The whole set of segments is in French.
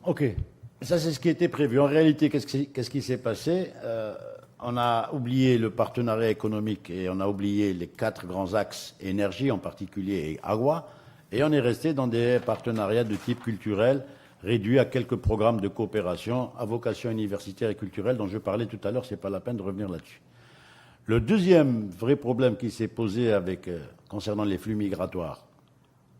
Ok, ça c'est ce qui était prévu. En réalité, qu'est-ce qui s'est passé? On a oublié le partenariat économique et on a oublié les 4 grands axes, énergie en particulier et agua, et on est resté dans des partenariats de type culturel, réduits à quelques programmes de coopération à vocation universitaire et culturelle dont je parlais tout à l'heure, c'est pas la peine de revenir là-dessus. Le deuxième vrai problème qui s'est posé concernant les flux migratoires,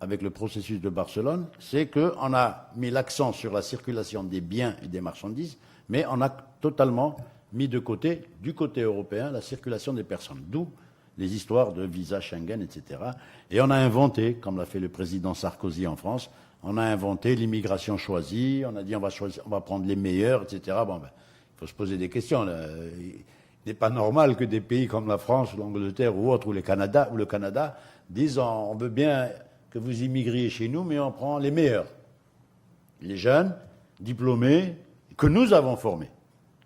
avec le processus de Barcelone, c'est qu'on a mis l'accent sur la circulation des biens et des marchandises, mais on a totalement mis de côté, du côté européen, la circulation des personnes. D'où les histoires de visa Schengen, etc. Et on a inventé, comme l'a fait le président Sarkozy en France, on a inventé l'immigration choisie, on a dit on va prendre les meilleurs, etc. Bon, ben, il faut se poser des questions. Là. Il n'est pas normal que des pays comme la France, l'Angleterre ou autres, ou le Canada, disent on veut bien que vous immigriez chez nous, mais on prend les meilleurs. Les jeunes, diplômés, que nous avons formés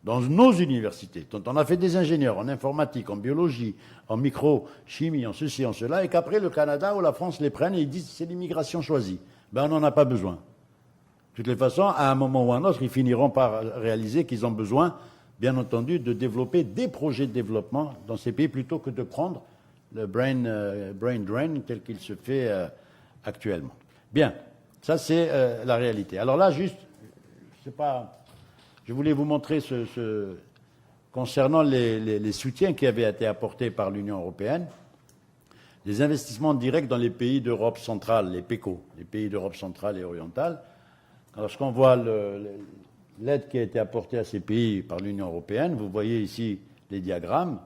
dans nos universités, dont on a fait des ingénieurs en informatique, en biologie, en microchimie, en ceci, en cela, et qu'après le Canada ou la France les prennent et ils disent c'est l'immigration choisie. Ben on n'en a pas besoin. De toutes les façons, à un moment ou à un autre, ils finiront par réaliser qu'ils ont besoin, bien entendu, de développer des projets de développement dans ces pays plutôt que de prendre le brain drain tel qu'il se fait actuellement. Bien, ça c'est la réalité. Alors là, juste, je voulais vous montrer concernant les soutiens qui avaient été apportés par l'Union européenne, les investissements directs dans les pays d'Europe centrale, les PECO, les pays d'Europe centrale et orientale. Lorsqu'on voit l'aide qui a été apportée à ces pays par l'Union européenne, vous voyez ici les diagrammes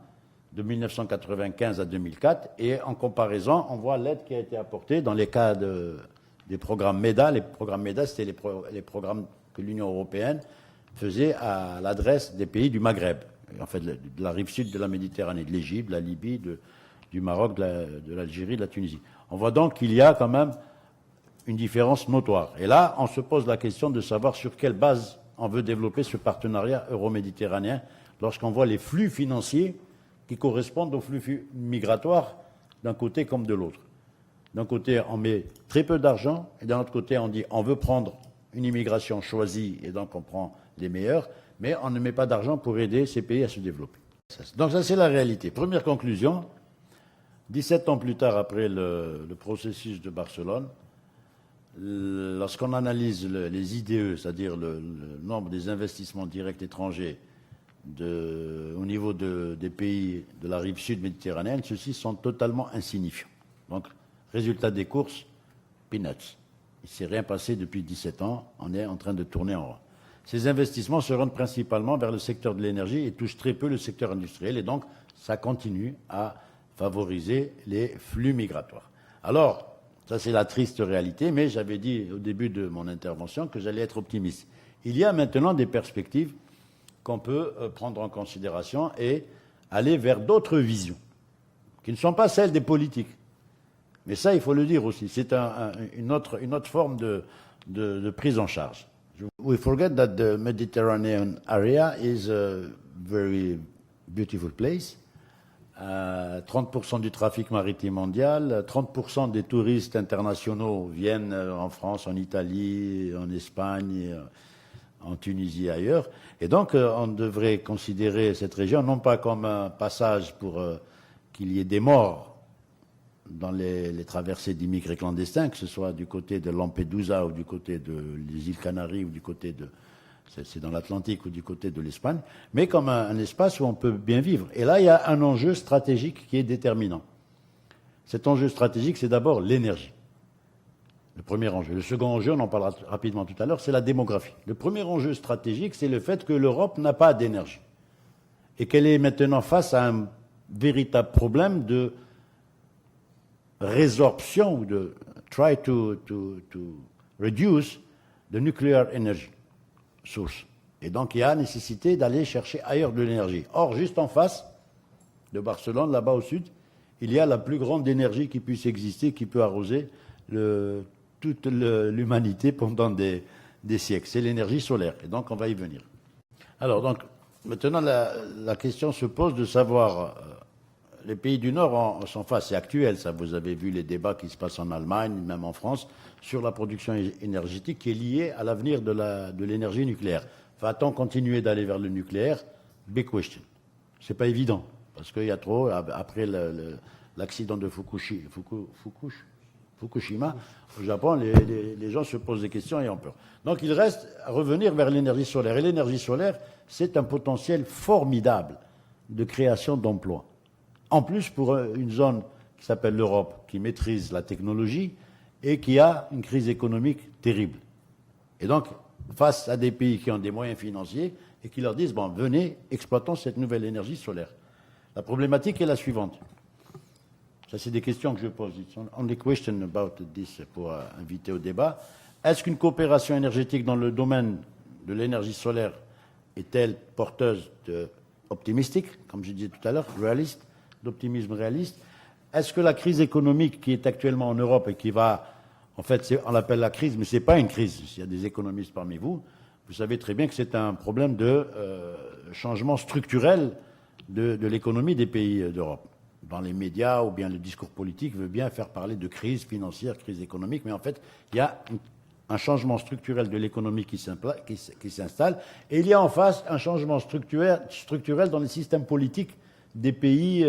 de 1995 à 2004, et en comparaison, on voit l'aide qui a été apportée dans les cas des programmes MEDA. Les programmes MEDA, c'était les programmes que l'Union européenne faisait à l'adresse des pays du Maghreb, en fait de la rive sud de la Méditerranée, de l'Égypte, de la Libye, du Maroc, de l'Algérie, de la Tunisie. On voit donc qu'il y a quand même une différence notoire. Et là, on se pose la question de savoir sur quelle base on veut développer ce partenariat euro-méditerranéen lorsqu'on voit les flux financiers qui correspondent aux flux migratoires d'un côté comme de l'autre. D'un côté, on met très peu d'argent, et d'un autre côté, on dit on veut prendre une immigration choisie, et donc on prend les meilleurs, mais on ne met pas d'argent pour aider ces pays à se développer. Donc ça, c'est la réalité. Première conclusion, 17 ans plus tard, après le processus de Barcelone, lorsqu'on analyse les IDE, c'est-à-dire le nombre des investissements directs étrangers au niveau des pays de la rive sud méditerranéenne, ceux-ci sont totalement insignifiants. Donc, résultat des courses, peanuts. Il ne s'est rien passé depuis 17 ans, on est en train de tourner en rond. Ces investissements se rendent principalement vers le secteur de l'énergie et touchent très peu le secteur industriel, et donc ça continue à favoriser les flux migratoires. Alors, ça c'est la triste réalité, mais j'avais dit au début de mon intervention que j'allais être optimiste. Il y a maintenant des perspectives qu'on peut prendre en considération et aller vers d'autres visions, qui ne sont pas celles des politiques. Mais ça, il faut le dire aussi, c'est une autre forme de prise en charge. We forget that the Mediterranean area is a very beautiful place. 30% du trafic maritime mondial, 30% des touristes internationaux viennent en France, en Italie, en Espagne, en Tunisie et ailleurs. Et donc, on devrait considérer cette région non pas comme un passage pour qu'il y ait des morts dans les traversées d'immigrés clandestins, que ce soit du côté de Lampedusa ou du côté des îles Canaries ou du côté c'est dans l'Atlantique ou du côté de l'Espagne, mais comme un espace où on peut bien vivre. Et là, il y a un enjeu stratégique qui est déterminant. Cet enjeu stratégique, c'est d'abord l'énergie. Le premier enjeu. Le second enjeu, on en parlera rapidement tout à l'heure, c'est la démographie. Le premier enjeu stratégique, c'est le fait que l'Europe n'a pas d'énergie et qu'elle est maintenant face à un véritable problème de résorption ou de try to reduce the nuclear energy source. Et donc, il y a nécessité d'aller chercher ailleurs de l'énergie. Or, juste en face de Barcelone, là-bas au sud, il y a la plus grande énergie qui puisse exister, qui peut arroser toute l'humanité pendant des siècles. C'est l'énergie solaire. Et donc, on va y venir. Alors, donc, maintenant, la question se pose de savoir les pays du Nord sont face, c'est actuel, ça. Vous avez vu les débats qui se passent en Allemagne, même en France, sur la production énergétique qui est liée à l'avenir de l'énergie nucléaire. Va-t-on continuer d'aller vers le nucléaire? Big question. C'est pas évident, parce qu'il y a trop, après l'accident de Fukushima, au Japon, les gens se posent des questions et ont peur. Donc il reste à revenir vers l'énergie solaire. Et l'énergie solaire, c'est un potentiel formidable de création d'emplois. En plus, pour une zone qui s'appelle l'Europe, qui maîtrise la technologie et qui a une crise économique terrible. Et donc, face à des pays qui ont des moyens financiers et qui leur disent, bon, venez, exploitons cette nouvelle énergie solaire. La problématique est la suivante. Ça, c'est des questions que je pose. It's only question about this pour inviter au débat. Est-ce qu'une coopération énergétique dans le domaine de l'énergie solaire est-elle porteuse optimistique, comme je disais tout à l'heure, réaliste, d'optimisme réaliste? Est-ce que la crise économique qui est actuellement en Europe et qui va, en fait, on l'appelle la crise, mais ce n'est pas une crise, s'il y a des économistes parmi vous, vous savez très bien que c'est un problème de changement structurel de l'économie des pays d'Europe. Dans les médias ou bien le discours politique veut bien faire parler de crise financière, crise économique, mais en fait, il y a un changement structurel de l'économie qui s'installe, et il y a en face un changement structurel dans les systèmes politiques des pays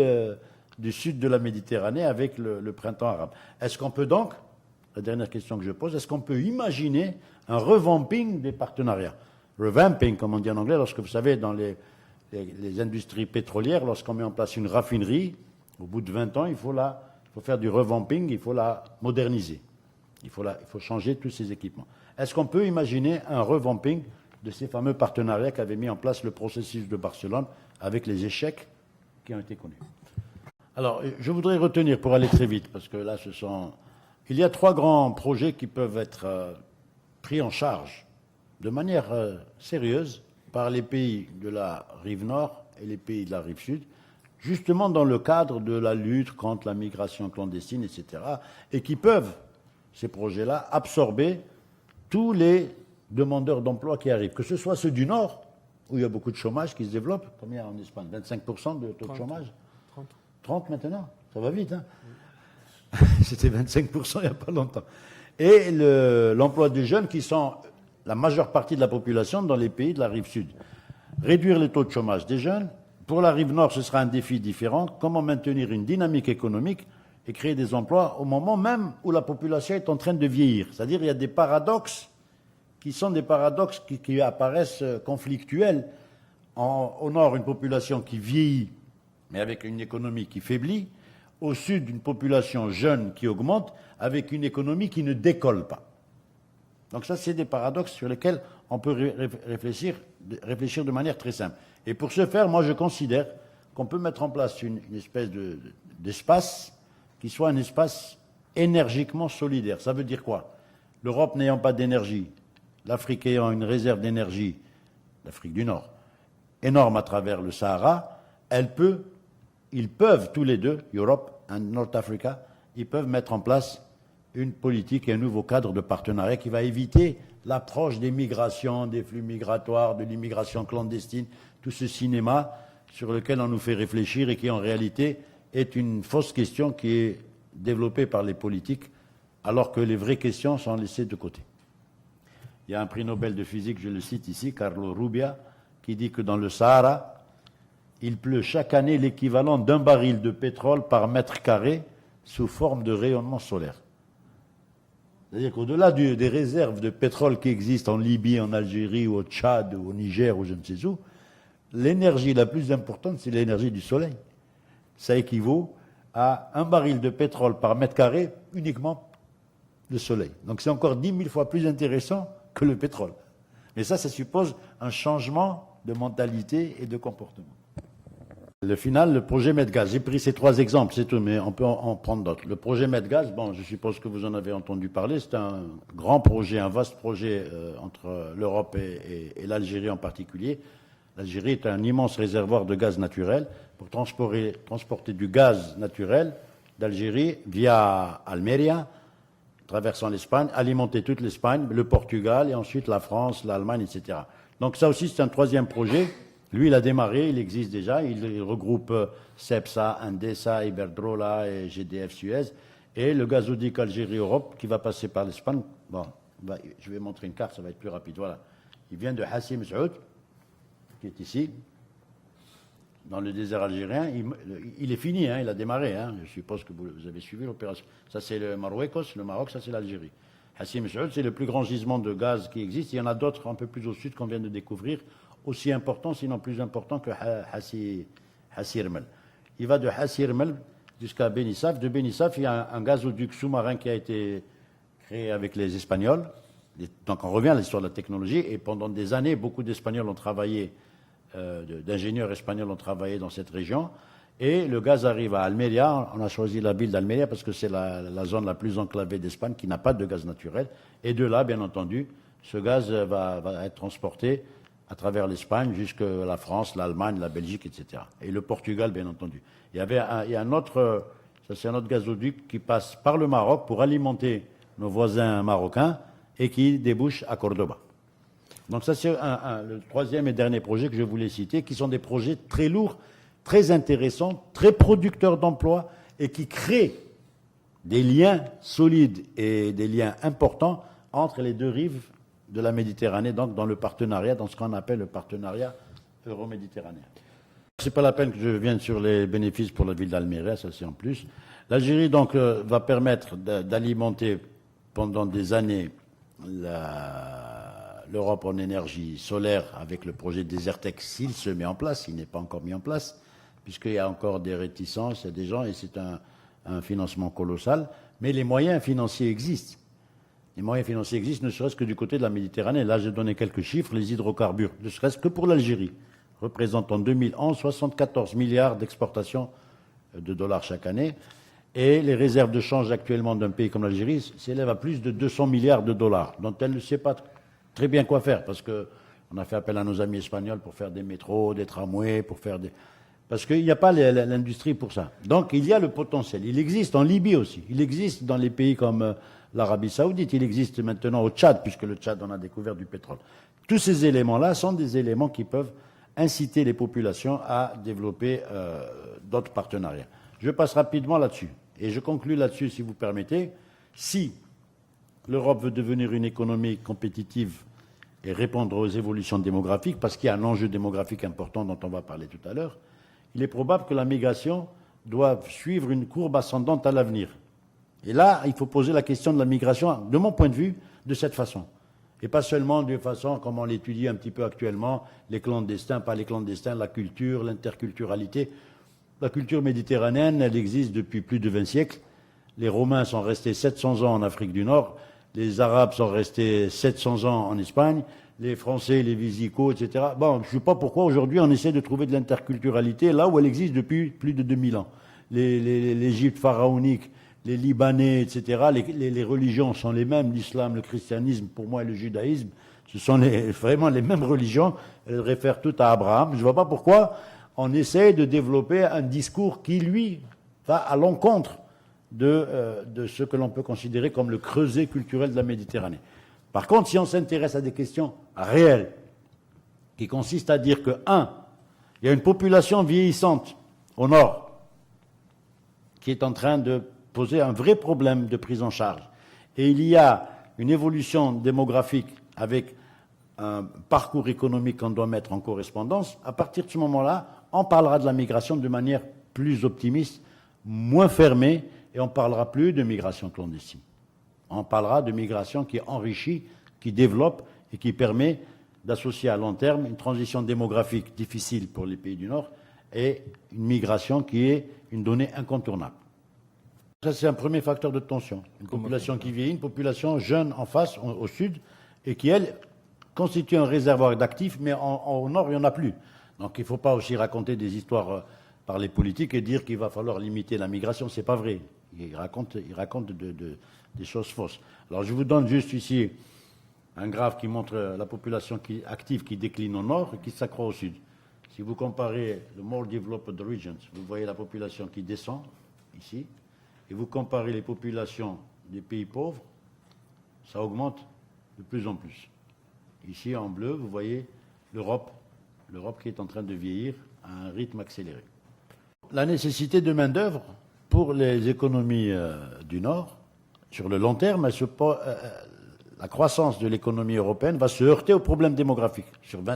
du sud de la Méditerranée avec le printemps arabe. Est-ce qu'on peut donc, la dernière question que je pose, est-ce qu'on peut imaginer un revamping des partenariats? Revamping, comme on dit en anglais, lorsque vous savez, dans les industries pétrolières, lorsqu'on met en place une raffinerie, au bout de 20 ans, il faut faire du revamping, il faut la moderniser. Il faut changer tous ces équipements. Est-ce qu'on peut imaginer un revamping de ces fameux partenariats qu'avait mis en place le processus de Barcelone avec les échecs qui ont été connus? Alors, je voudrais retenir, pour aller très vite, parce que là, il y a 3 grands projets qui peuvent être pris en charge de manière sérieuse par les pays de la rive nord et les pays de la rive sud, justement dans le cadre de la lutte contre la migration clandestine, etc., et qui peuvent, ces projets-là, absorber tous les demandeurs d'emploi qui arrivent, que ce soit ceux du Nord, où il y a beaucoup de chômage qui se développe. Combien en Espagne? 25% de taux de chômage? 30 maintenant? Ça va vite, hein? C'était 25% il n'y a pas longtemps. Et l'emploi des jeunes qui sont la majeure partie de la population dans les pays de la rive sud. Réduire les taux de chômage des jeunes. Pour la rive nord, ce sera un défi différent. Comment maintenir une dynamique économique et créer des emplois au moment même où la population est en train de vieillir. C'est-à-dire qu'il y a des paradoxes qui sont des paradoxes qui apparaissent conflictuels. Au nord, une population qui vieillit, mais avec une économie qui faiblit. Au sud, une population jeune qui augmente, avec une économie qui ne décolle pas. Donc ça, c'est des paradoxes sur lesquels on peut réfléchir de manière très simple. Et pour ce faire, moi, je considère qu'on peut mettre en place une espèce d'espace qui soit un espace énergiquement solidaire. Ça veut dire quoi? L'Europe n'ayant pas d'énergie, l'Afrique ayant une réserve d'énergie, l'Afrique du Nord, énorme à travers le Sahara, ils peuvent tous les deux, Europe et North Africa, ils peuvent mettre en place une politique et un nouveau cadre de partenariat qui va éviter l'approche des migrations, des flux migratoires, de l'immigration clandestine, tout ce cinéma sur lequel on nous fait réfléchir et qui en réalité est une fausse question qui est développée par les politiques alors que les vraies questions sont laissées de côté. Il y a un prix Nobel de physique, je le cite ici, Carlo Rubbia, qui dit que dans le Sahara, il pleut chaque année l'équivalent d'un baril de pétrole par mètre carré sous forme de rayonnement solaire. C'est-à-dire qu'au-delà des réserves de pétrole qui existent en Libye, en Algérie, ou au Tchad, ou au Niger, ou je ne sais où, l'énergie la plus importante, c'est l'énergie du soleil. Ça équivaut à un baril de pétrole par mètre carré uniquement le soleil. Donc c'est encore 10 000 fois plus intéressant que le pétrole. Mais ça suppose un changement de mentalité et de comportement. Le final, le projet Medgaz. J'ai pris ces 3 exemples, c'est tout, mais on peut en prendre d'autres. Le projet Medgaz, bon, je suppose que vous en avez entendu parler, c'est un grand projet, un vaste projet entre l'Europe et l'Algérie en particulier. L'Algérie est un immense réservoir de gaz naturel pour transporter du gaz naturel d'Algérie via Almeria, traversant l'Espagne, alimenter toute l'Espagne, le Portugal et ensuite la France, l'Allemagne, etc. Donc ça aussi, c'est un 3e projet Lui, il a démarré, il existe déjà, il regroupe CEPSA, Endesa, Iberdrola et GDF Suez, et le gazoduc Algérie-Europe qui va passer par l'Espagne. Bon, je vais montrer une carte, ça va être plus rapide. Voilà. Il vient de Hassi Messaoud, qui est ici, dans le désert algérien. Il est fini, hein, il a démarré. Hein. Je suppose que vous avez suivi l'opération. Ça, c'est le Marruecos, le Maroc, ça, c'est l'Algérie. Hassi Messaoud, c'est le plus grand gisement de gaz qui existe. Il y en a d'autres un peu plus au sud qu'on vient de découvrir, aussi importants, sinon plus importants que Hassi Rmel. Il va de Hassi Rmel jusqu'à Benissaf. De Benissaf, il y a un gazoduc sous-marin qui a été créé avec les Espagnols. Donc on revient à l'histoire de la technologie. Et pendant des années, beaucoup d'Espagnols ont travaillé, d'ingénieurs espagnols ont travaillé dans cette région. Et le gaz arrive à Almeria. On a choisi la ville d'Almeria parce que c'est la zone la plus enclavée d'Espagne qui n'a pas de gaz naturel. Et de là, bien entendu, ce gaz va être transporté à travers l'Espagne jusqu'à la France, l'Allemagne, la Belgique, etc. Et le Portugal, bien entendu. Il y a un autre, ça c'est un autre gazoduc qui passe par le Maroc pour alimenter nos voisins marocains et qui débouche à Cordoba. Donc ça c'est le troisième et dernier projet que je voulais citer, qui sont des projets très lourds, très intéressants, très producteurs d'emplois et qui créent des liens solides et des liens importants entre les deux rives de la Méditerranée, donc dans le partenariat, dans ce qu'on appelle le partenariat euro-méditerranéen. C'est pas la peine que je vienne sur les bénéfices pour la ville d'Almeria, ça c'est en plus. L'Algérie donc va permettre d'alimenter pendant des années l'Europe en énergie solaire avec le projet Desertec s'il se met en place, il n'est pas encore mis en place, puisqu'il y a encore des réticences, il y a des gens, et c'est un financement colossal, mais les moyens financiers existent. Les moyens financiers existent, ne serait-ce que du côté de la Méditerranée. Là, j'ai donné quelques chiffres, les hydrocarbures, ne serait-ce que pour l'Algérie, représentent en 2011 74 milliards d'exportations de dollars chaque année, et les réserves de change actuellement d'un pays comme l'Algérie s'élèvent à plus de 200 milliards de dollars, dont elle ne sait pas très bien quoi faire, parce qu'on a fait appel à nos amis espagnols pour faire des métros, des tramways, pour faire des... Parce qu'il n'y a pas l'industrie pour ça. Donc il y a le potentiel. Il existe en Libye aussi. Il existe dans les pays comme l'Arabie Saoudite. Il existe maintenant au Tchad, puisque le Tchad en a découvert du pétrole. Tous ces éléments-là sont des éléments qui peuvent inciter les populations à développer d'autres partenariats. Je passe rapidement là-dessus. Et je conclus là-dessus, si vous permettez. Si l'Europe veut devenir une économie compétitive et répondre aux évolutions démographiques, parce qu'il y a un enjeu démographique important dont on va parler tout à l'heure, il est probable que la migration doive suivre une courbe ascendante à l'avenir. Et là, il faut poser la question de la migration, de mon point de vue, de cette façon. Et pas seulement de façon comme on l'étudie un petit peu actuellement, les clandestins, pas les clandestins, la culture, l'interculturalité. La culture méditerranéenne, elle existe depuis plus de 20 siècles. Les Romains sont restés 700 ans en Afrique du Nord, les Arabes sont restés 700 ans en Espagne, les Français, les Visigoths, etc. Bon, je ne sais pas pourquoi aujourd'hui on essaie de trouver de l'interculturalité là où elle existe depuis plus de 2000 ans. L'Égypte pharaonique, les Libanais, etc., les religions sont les mêmes, l'islam, le christianisme, pour moi, et le judaïsme, ce sont vraiment les mêmes religions, elles réfèrent toutes à Abraham. Je ne vois pas pourquoi on essaie de développer un discours qui, lui, va à l'encontre de ce que l'on peut considérer comme le creuset culturel de la Méditerranée. Par contre, si on s'intéresse à des questions réelles, qui consistent à dire que, il y a une population vieillissante au nord, qui est en train de poser un vrai problème de prise en charge, et il y a une évolution démographique avec un parcours économique qu'on doit mettre en correspondance, à partir de ce moment-là, on parlera de la migration de manière plus optimiste, moins fermée, et on ne parlera plus de migration clandestine. On parlera de migration qui enrichit, qui développe et qui permet d'associer à long terme une transition démographique difficile pour les pays du Nord et une migration qui est une donnée incontournable. Ça, c'est un premier facteur de tension. Une population qui vieillit, une population jeune en face, au sud, et qui, elle, constitue un réservoir d'actifs, mais au Nord, il n'y en a plus. Donc il ne faut pas aussi raconter des histoires par les politiques et dire qu'il va falloir limiter la migration. Ce n'est pas vrai. Ils racontent des choses fausses. Alors je vous donne juste ici un graphe qui montre la population active qui décline au nord et qui s'accroît au sud. Si vous comparez le more developed regions, vous voyez la population qui descend ici, et vous comparez les populations des pays pauvres, ça augmente de plus en plus. Ici en bleu, vous voyez l'Europe l'Europe qui est en train de vieillir à un rythme accéléré. La nécessité de main-d'œuvre pour les économies du Nord, sur le long terme, la croissance de l'économie européenne va se heurter aux problèmes démographiques.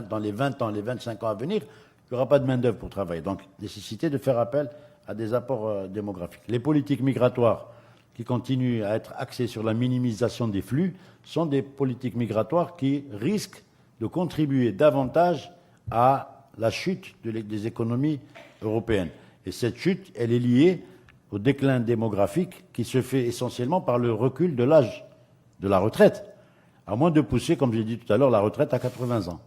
Dans les 20 ans, les 25 ans à venir, il n'y aura pas de main-d'œuvre pour travailler. Donc, nécessité de faire appel à des apports démographiques. Les politiques migratoires qui continuent à être axées sur la minimisation des flux sont des politiques migratoires qui risquent de contribuer davantage à la chute des économies européennes. Et cette chute, elle est liée au déclin démographique qui se fait essentiellement par le recul de l'âge de la retraite, à moins de pousser, comme j'ai dit tout à l'heure, la retraite à 80 ans.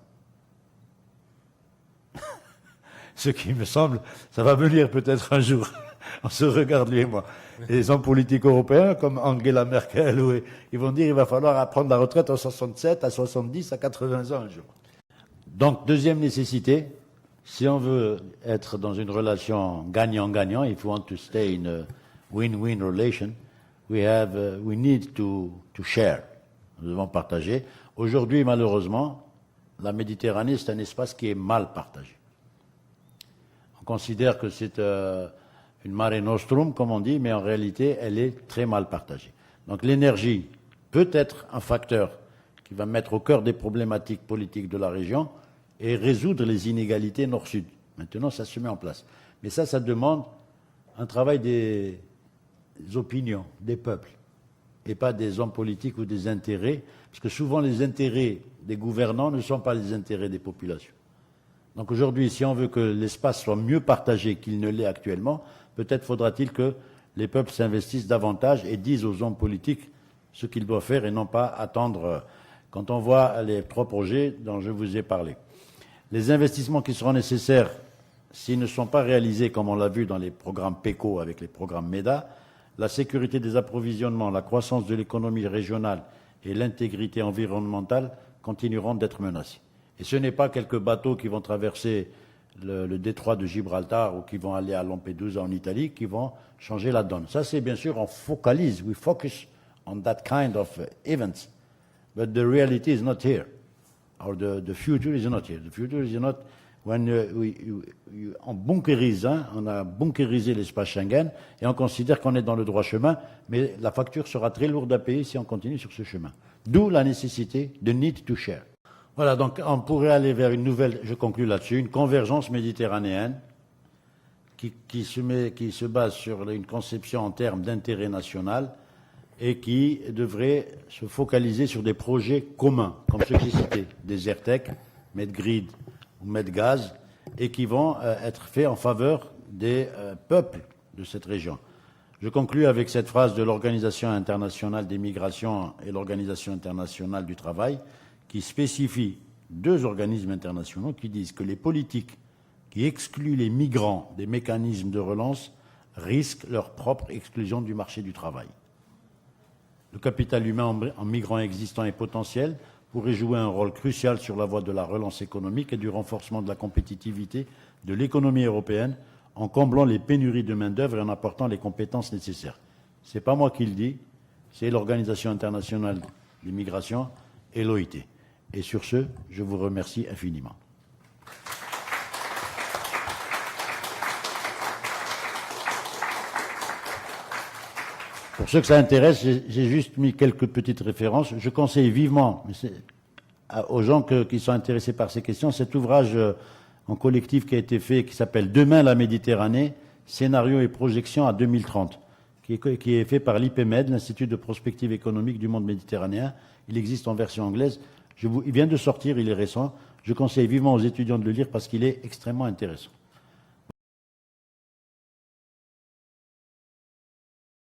Ce qui me semble, ça va venir peut-être un jour. On se regarde, lui et moi. Les hommes politiques européens, comme Angela Merkel, ils vont dire qu'il va falloir prendre la retraite à 67, à 70, à 80 ans un jour. Donc, deuxième nécessité, si on veut être dans une relation gagnant-gagnant, if we want to stay in a win-win relation, we need to share. Nous devons partager. Aujourd'hui, malheureusement, la Méditerranée, c'est un espace qui est mal partagé. On considère que c'est une mare nostrum, comme on dit, mais en réalité, elle est très mal partagée. Donc l'énergie peut être un facteur qui va mettre au cœur des problématiques politiques de la région et résoudre les inégalités nord-sud. Maintenant, ça se met en place. Mais ça demande un travail des opinions, des peuples, et pas des hommes politiques ou des intérêts, parce que souvent les intérêts des gouvernants ne sont pas les intérêts des populations. Donc aujourd'hui, si on veut que l'espace soit mieux partagé qu'il ne l'est actuellement, peut-être faudra-t-il que les peuples s'investissent davantage et disent aux hommes politiques ce qu'ils doivent faire et non pas attendre quand on voit les 3 projets dont je vous ai parlé. Les investissements qui seront nécessaires, s'ils ne sont pas réalisés comme on l'a vu dans les programmes PECO avec les programmes MEDA, la sécurité des approvisionnements, la croissance de l'économie régionale et l'intégrité environnementale continueront d'être menacées. Et ce n'est pas quelques bateaux qui vont traverser le détroit de Gibraltar ou qui vont aller à Lampedusa en Italie qui vont changer la donne. Ça, c'est bien sûr, we focus on that kind of events. But the reality is not here. Or the future is not here. The future is not when on bunkérise, on a bunkérisé l'espace Schengen et on considère qu'on est dans le droit chemin, mais la facture sera très lourde à payer si on continue sur ce chemin. D'où la nécessité de need to share. Voilà, donc on pourrait aller vers une nouvelle, je conclus là-dessus, une convergence méditerranéenne qui se base sur une conception en termes d'intérêt national et qui devrait se focaliser sur des projets communs, comme ceux que j'ai cités, Desertec, Medgrid ou Medgaz, et qui vont être faits en faveur des peuples de cette région. Je conclus avec cette phrase de l'Organisation internationale des migrations et l'Organisation internationale du travail, qui spécifie 2 organismes internationaux qui disent que les politiques qui excluent les migrants des mécanismes de relance risquent leur propre exclusion du marché du travail. Le capital humain en migrants existants et potentiels pourrait jouer un rôle crucial sur la voie de la relance économique et du renforcement de la compétitivité de l'économie européenne en comblant les pénuries de main-d'œuvre et en apportant les compétences nécessaires. Ce n'est pas moi qui le dis, c'est l'Organisation internationale des migrations et l'OIT. Et sur ce, je vous remercie infiniment. Pour ceux que ça intéresse, j'ai juste mis quelques petites références. Je conseille vivement aux gens qui sont intéressés par ces questions cet ouvrage en collectif qui a été fait, qui s'appelle « Demain la Méditerranée, scénario et projection à 2030 », qui est fait par l'IPMED, l'Institut de prospective économique du monde méditerranéen. Il existe en version anglaise. Il vient de sortir, il est récent. Je conseille vivement aux étudiants de le lire parce qu'il est extrêmement intéressant.